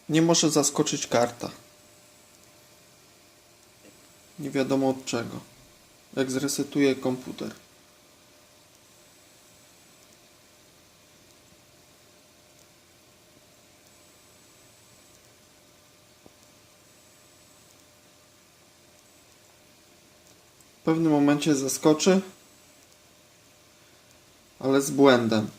Nie może zaskoczyć karta. Nie wiadomo od czego. Jak zresetuję komputer. W pewnym momencie zaskoczy, ale z błędem.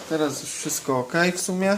Teraz już wszystko ok w sumie.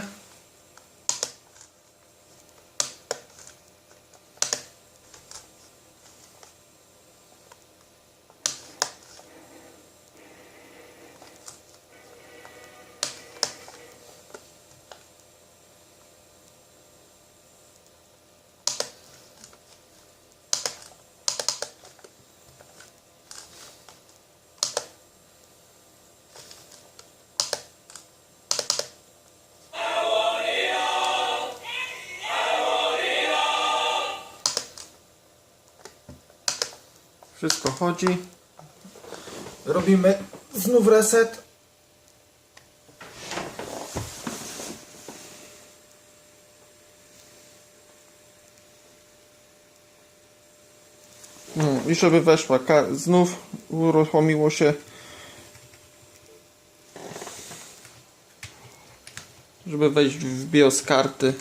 Wszystko chodzi. Robimy znów reset. I żeby weszła, znów uruchomiło się, żeby wejść w BIOS karty.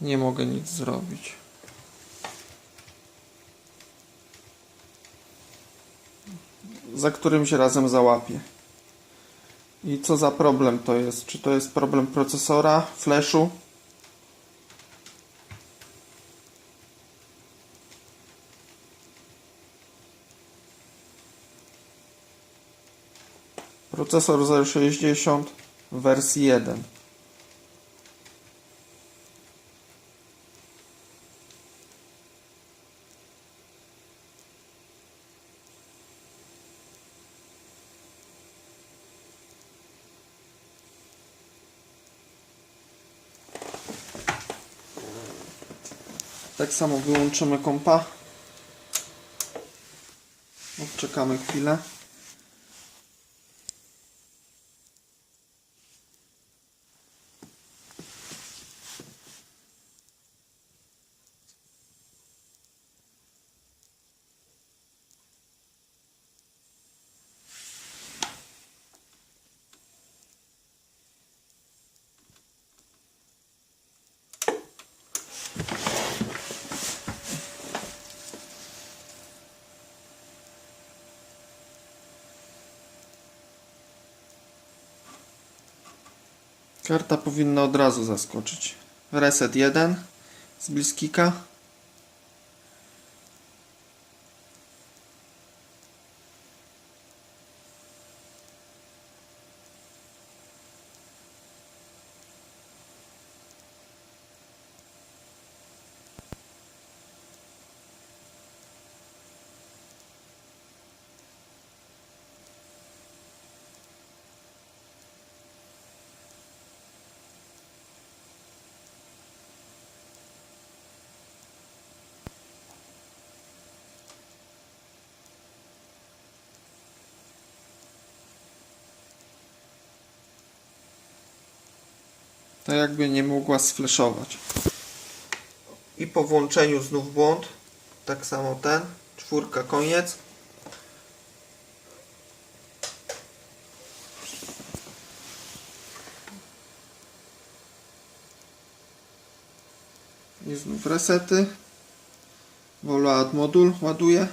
Nie mogę nic zrobić. Za którymś razem załapię. I co za problem to jest? Czy to jest problem procesora, flashu? Procesor 060 w wersji 1. Tak samo wyłączymy kompa. Odczekamy chwilę. Karta powinna od razu zaskoczyć. Reset 1 z Bliskika. To jakby nie mogła sflashować. I po włączeniu znów błąd. Tak samo ten. 4 koniec. I znów resety. Voload modul ładuje.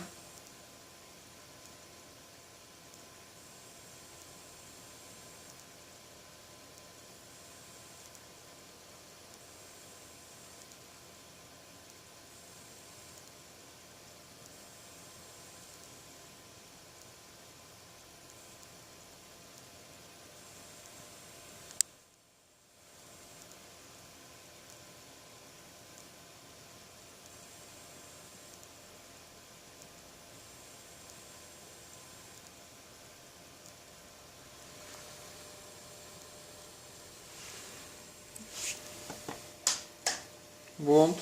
Błąd.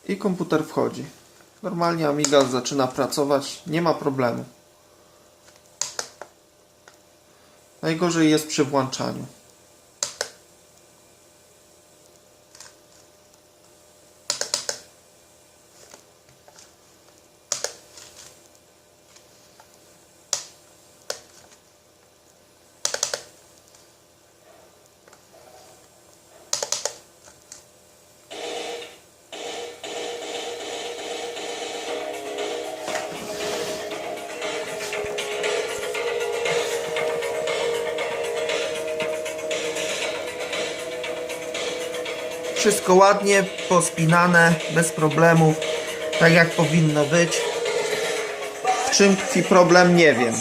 I komputer wchodzi. Normalnie Amiga zaczyna pracować, nie ma problemu. Najgorzej jest przy włączaniu. Wszystko ładnie pospinane, bez problemów, tak jak powinno być. W czym tkwi problem, nie wiem.